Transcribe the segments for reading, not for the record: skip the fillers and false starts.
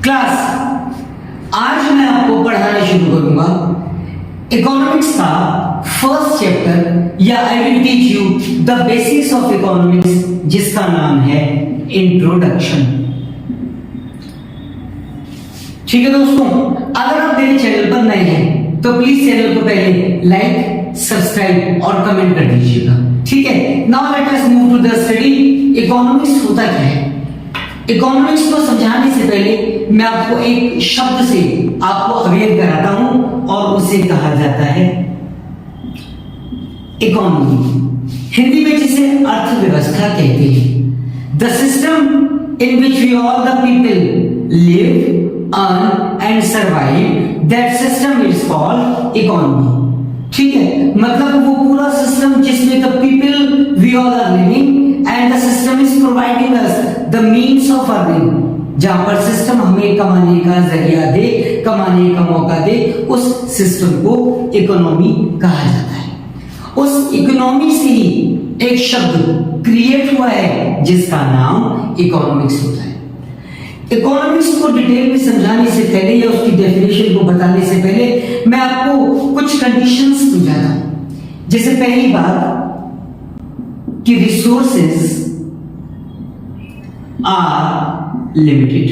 Class, आज मैं आपको पढ़ाना शुरू करूंगा इकोनॉमिक्स का फर्स्ट चैप्टर, या I will teach you the basics of economics, जिसका नाम है इंट्रोडक्शन। ठीक है दोस्तों, अगर आप मेरे चैनल पर नए हैं तो प्लीज चैनल को पहले लाइक, सब्सक्राइब और कमेंट कर दीजिएगा। ठीक है, now let us move to the study. Economics होता क्या है? इकोनॉमिक्स को समझाने से पहले मैं आपको एक शब्द से आपको अवेयर कराता हूं, और उसे कहा जाता है इकोनॉमी। हिंदी में जिसे अर्थव्यवस्था कहते हैं। The system in which we all the people live, earn and survive, that system is called economy. ठीक है, मतलब वो पूरा सिस्टम जिसमें the people we all are living and the system is providing us the means of earning, जहां पर system हमें कमाने का जरिया दे, कमाने का मौका दे, उस सिस्टम को इकोनॉमी कहा जाता है। उस इकोनॉमी से ही एक शब्द क्रिएट हुआ है जिसका नाम इकोनॉमिक्स होता है। इकोनॉमिक्स को डिटेल में समझाने से पहले या उसकी डेफिनेशन को बताने से पहले मैं आपको कुछ कंडीशंस समझाता हूं। जैसे पहली बात कि resources are limited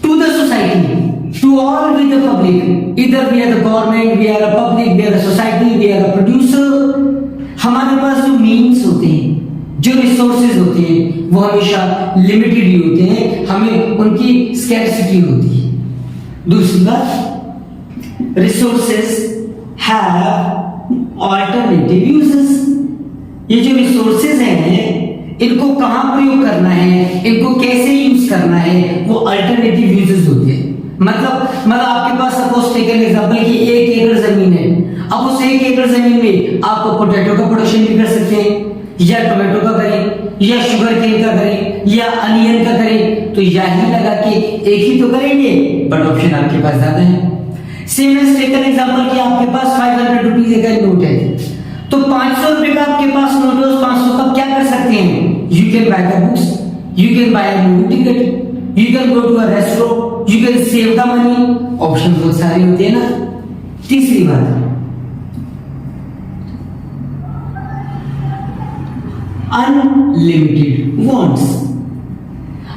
to the society, to all with the public, either we are the government, we are a public, we are a society, we are a producer। हमारे पास जो मीन्स होते हैं, जो रिसोर्सेज होते हैं, वो हमेशा लिमिटेड ही होते हैं, हमें उनकी स्कैर्सिटी होती है। दूसरी बात, रिसोर्सेज हैव ऑल्टरनेटिव यूजेस। ये जो रिसोर्सेज हैं, इनको कहां प्रयोग करना है, इनको कैसे यूज करना है, वो अल्टरनेटिव यूजेस होते हैं। मतलब आपके पास सपोज टेक एन एग्जांपल कि 1 एकड़ जमीन है। अब उस 1 एकड़ जमीन में आप पोटैटो का प्रोडक्शन भी कर सकते हैं, या टोमेटो का करें, या शुगर केन का करें, या अनियन का करें, तो यही लगा के एक ही तो करेंगे, बट ऑप्शन आपके पास ज्यादा है। Same as take an example कि आपके पास 500 रुपीज का नोट है, तो 500 रुपए का आपके पास नोट है, 500 का क्या कर सकते हैं? You can buy the books, you can buy a movie ticket, you can go to a restaurant, you can save the money। Option बहुत सारे होते हैं ना। तीसरी बात, अनलिमिटेड वांट्स।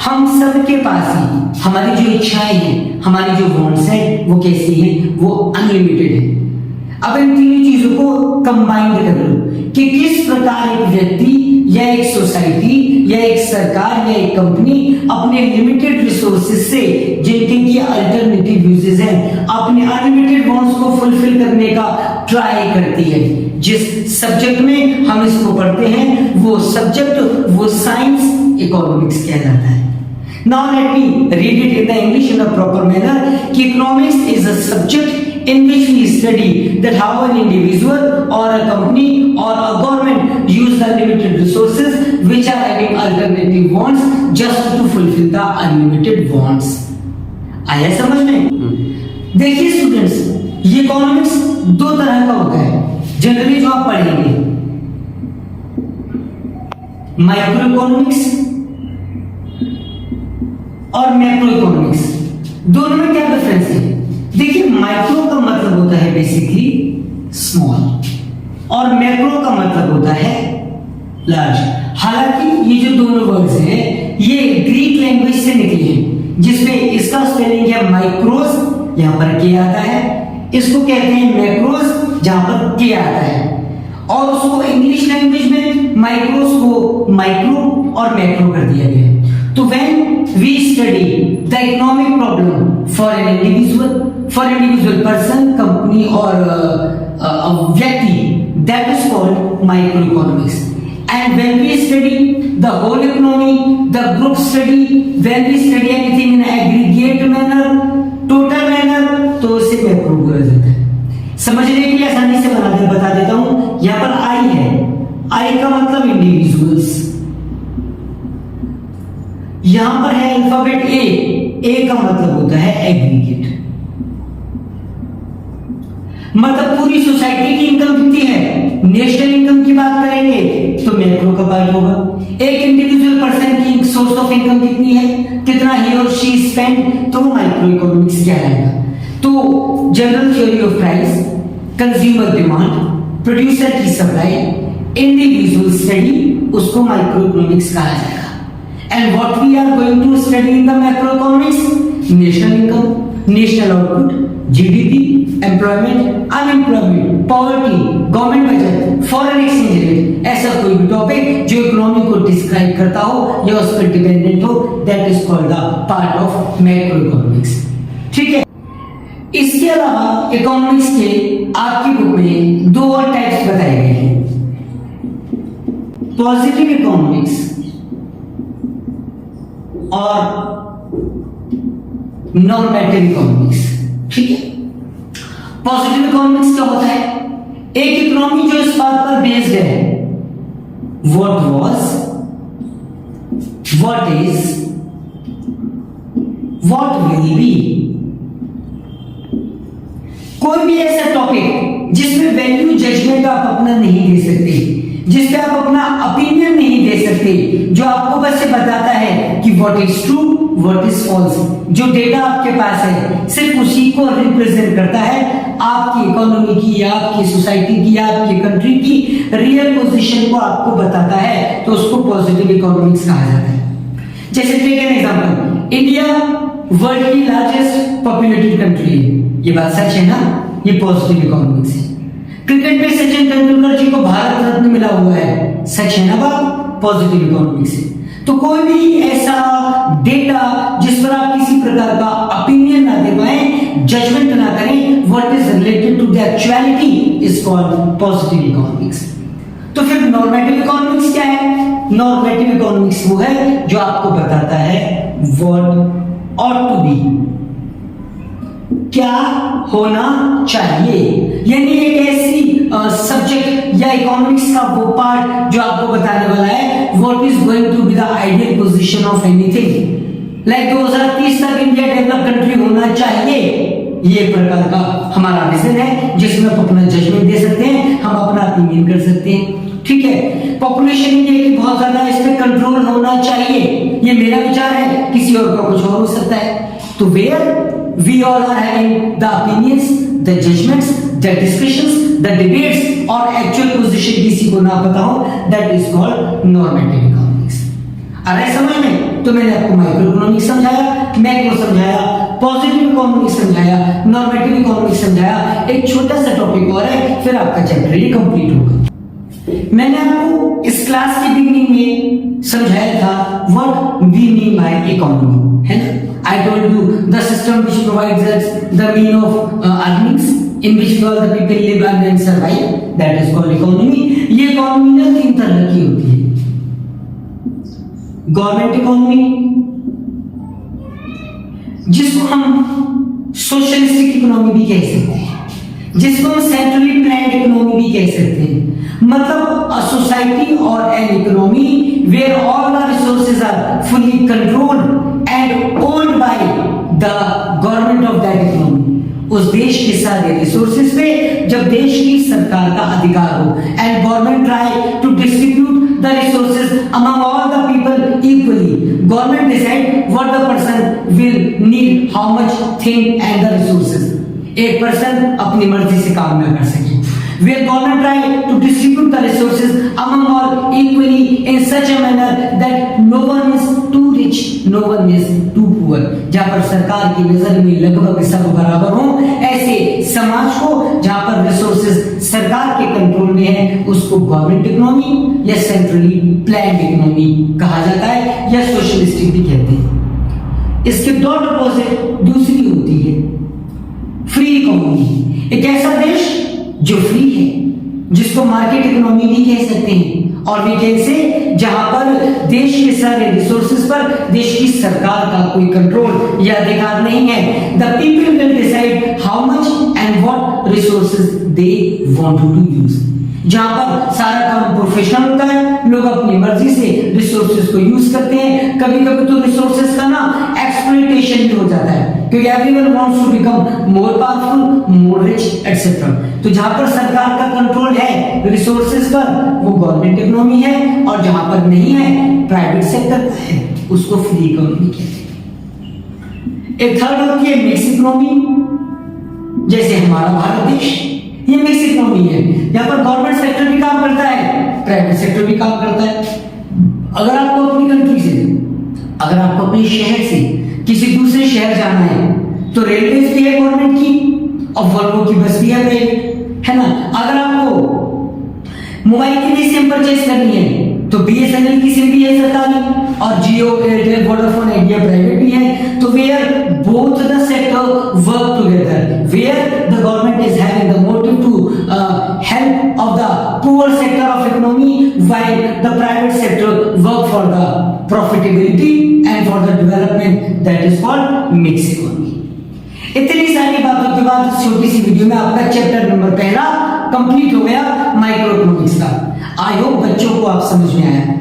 हम सबके पास ही हमारी जो इच्छाएं हैं, हमारी जो वांट्स हैं, वो कैसी हैं? वो अनलिमिटेड है। अब इन तीनों चीजों को कंबाइंड कर लो कि किस प्रकार एक व्यक्ति या एक सोसाइटी या एक सरकार या एक कंपनी अपने लिमिटेड रिसोर्सेज से, जिनके की अल्टरनेटिव यूजेस हैं, अपने अनलिमिटेड वांट्स को फुलफिल करने का ट्राई करती है। जिस सब्जेक्ट में हम इसको पढ़ते हैं, वो सब्जेक्ट, वो साइंस इकोनॉमिक्स कहलाता है। Now let me read it in the English in a proper manner. Economics is a subject in which we study that how an individual or a company or a government use the limited resources which are having alternative wants just to fulfill the unlimited wants। आया समझ में? देखिए students, ये economics दो तरह का होता है जनरली जो आप पढ़ेंगे, माइक्रो इकोनॉमिक्स और मैक्रो इकोनॉमिक्स। दोनों में क्या डिफरेंस है? देखिए, माइक्रो का मतलब होता है बेसिकली स्मॉल, और मैक्रो का मतलब होता है लार्ज। हालांकि ये जो दोनों वर्ड्स हैं, ये ग्रीक लैंग्वेज से निकले हैं, जिसमें इसका स्पेलिंग है माइक्रोस, यहां पर के आता है, इसको कहते हैं मैक्रोस, जहां पर के आता है, और उसको इंग्लिश लैंग्वेज में माइक्रोस को माइक्रो और मैक्रो कर दिया गया है। तो when we study the economic problem for an individual person, company or a व्यक्ति, that is called microeconomics। And when we study the whole economy, the group study, when we study anything in aggregate manner, total manner, तो उसे macro बोला जाता है। समझने के लिए आसानी से बता देता हूं। यहाँ पर आई है, आई का मतलब इंडिविजुअल्स, यहां पर है अल्फाबेट ए का मतलब होता है एग्रीगेट। मतलब पूरी सोसाइटी की इनकम कितनी है? नेशनल इनकम की बात करेंगे तो मैक्रो माइक्रो का पार्ट होगा। एक इंडिविजुअल पर्सन की सोर्स ऑफ इनकम कितनी है, कितना ही और शी स्पेंड, तो माइक्रो इकोनॉमिक्स क्या आएगा। तो general theory of price, consumer demand, producer की सप्लाई, इंडिविजुअल स्टडी, उसको माइक्रो इकोनॉमिक्स कहा जाएगा। And what we are going to study in the macro economics, national income, national output, GDP, employment, unemployment, poverty, government budget, foreign exchange rate, ऐसा कोई भी topic जो economy को describe करता हो या उस पर डिपेंडेंट हो, that is called the part of macro economics. ठीक है। इसके अलावा इकोनॉमिक्स के आपकी बुक में दो और टाइप्स बताए गए हैं, पॉजिटिव इकोनॉमिक्स और नॉर्मेटिव इकोनॉमिक्स। ठीक है। पॉजिटिव इकोनॉमिक्स क्या होता है, एक इकोनॉमी जो इस बात पर बेस्ड है, what was, what is, what will be. कोई भी ऐसा टॉपिक जिसमें वैल्यू जजमेंट आप अपना नहीं दे सकते, जिसपे आप अपना ओपिनियन नहीं दे सकते, जो आपको बस ये बताता है कि what is true, what is false, जो डेटा आपके पास है सिर्फ उसी को रिप्रेजेंट करता है, आपकी इकोनॉमी की, आपकी सोसाइटी की, आपकी कंट्री की रियल पोजीशन को आपको बताता है, तो उसको पॉजिटिव इकोनॉमिक्स कहा जाता है। जैसे take an example, India world की लार्जेस्ट पॉपुलेटेड कंट्री है, ये बात सच है ना, ये पॉजिटिव इकोनॉमिक्स है। क्रिकेट में सचिन तेंदुलकर जी को भारत रत्न मिला हुआ है, सच है ना बात, पॉजिटिव इकोनॉमिक्स है। तो कोई भी ऐसा डेटा जिस पर आप किसी प्रकार का ओपिनियन ना दे पाए, जजमेंट ना करें, what is related to the actuality is called positive economics. तो फिर नॉर्मेटिव इकोनॉमिक्स क्या है, नॉर्मेटिव इकोनॉमिक्स वो है जो आपको बताता है व्हाट ऑट टू बी, क्या होना चाहिए, यानी एक ऐसी सब्जेक्ट या इकोनॉमिक्स का वो पार्ट जो आपको बताने वाला है what is going to be the ideal position of anything. Like 2030 तक इंडिया डेवलप कंट्री होना चाहिए, ये प्रकार का हमारा विजन है जिसमें आप अपना जजमेंट दे सकते हैं, हम अपना ओपिनियन कर सकते हैं। ठीक है। पॉपुलेशन इंडिया की बहुत ज्यादा, इस पे कंट्रोल होना चाहिए, ये मेरा विचार है, किसी और का कुछ और हो सकता है। तो where we all are having the opinions, the judgments, the discussions, the debates और actual position किसी को ना पता हो, that is called normative economics। आ रहा है समझ में? तो मैंने आपको माइक्रो इकोनॉमिक्स समझाया, मैक्रो समझाया, पॉजिटिव इकोनॉमिक्स समझाया, नॉर्मेटिव इकोनॉमिक्स समझाया, एक छोटा सा टॉपिक और है, फिर आपका चैप्टर ये कंप्लीट होगा। मैंने आपको इस क्लास के बिगिनिंग में समझाया था what we mean by economy, है ना। I told you the system which provides us the mean of earnings in which all the people live and survive, that is called economy। ये economy ना तीन तरह की होती है, गवर्नमेंट इकोनॉमी, जिसको हम सोशलिस्टिक इकोनॉमी भी कह सकते हैं, जिसको हम सेंट्रली प्लान्ड इकोनॉमी भी कह सकते हैं, मतलब a society or an economy where all the resources are fully controlled and owned by the government of that economy। उस देश के सारे रिसोर्सेज पे जब देश की सरकार का अधिकार हो, and government try to distribute the resources among all the people equally, government decide what the person will need, how much thing and the resources। एक पर्सन अपनी मर्जी से काम न कर सके, where government try to distribute the resources among all equally in such a manner that no one is too rich, no one is too poor। जहाँ पर सरकार की नजर में लगभग सब बराबर हो, ऐसे समाज को जहाँ पर रिसोर्सेज सरकार के कंट्रोल में है, उसको गवर्नमेंट इकोनॉमी या सेंट्रली प्लान्ड इकोनॉमी कहा जाता है, या सोशलिस्टिक भी कहते हैं। इसके डॉट अपोजिट दूसरी होती है फ्री इकोनॉमी, एक ऐसा देश जो फ्री है, जिसको मार्केट इकोनॉमी भी कह सकते हैं, और भी कैसे, जहां पर देश के सारे रिसोर्सेज पर देश की सरकार का कोई कंट्रोल या अधिकार नहीं है। The people will decide how much and what resources they want to use. जहां पर सारा काम प्रोफेशनल होता है, लोग अपनी मर्जी से रिसोर्सेज को यूज करते हैं। कभी कभी तो रिसोर्सेज का ना एक्सप्लॉइटेशन भी हो जाता है, क्योंकि everyone wants to become more powerful, more rich etcetera. तो जहां पर सरकार का कंट्रोल है रिसोर्सेज पर, वो गवर्नमेंट इकोनॉमी है, और जहां पर नहीं है प्राइवेट सेक्टर है, उसको फ्री इकोनॉमी कहते हैं। एक थर्ड होती है मिक्स इकोनॉमी, जैसे हमारा भारत देश, ये मिक्स इकोनॉमी है, यहाँ पर गवर्नमेंट सेक्टर भी काम करता है, प्राइवेट सेक्टर भी काम करता है। अगर आपको अपनी कंट्री से, अगर आपको अपने शहर से किसी दूसरे शहर जाना है तो रेलवे भी है गवर्नमेंट की, और वॉल्वो की बस भी है प्राइवेट, है ना। अगर आपको मोबाइल की भी सिम परचेज करनी है तो बीएसएनएल की सिम भी है सरकारी, और Jio, Airtel, Vodafone Idea private भी है। तो where both the sector work together, where the government is having the motive to help of the poor sector of economy, while the private sector work for the profitability and for the development, that is called mixed economy। इतनी सारी बातों के बाद छोटी सी video में आपका chapter number पहला complete हो गया माइक्रो इकोनॉमिक्स का। आई होप बच्चों को आप समझ में आया।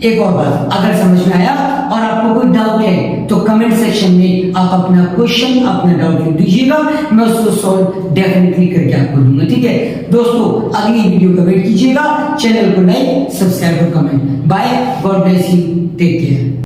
एक और बात, अगर समझ में आया और आपको कोई डाउट है तो कमेंट सेक्शन में आप अपना क्वेश्चन, अपना डाउट लिख दीजिएगा, मैं उसको सॉल्व डेफिनेटली करके आपको दूंगा, ठीक है दोस्तों। अगली वीडियो का वेट कीजिएगा, चैनल को लाइक, सब्सक्राइब और comment. Bye, God bless you, take care.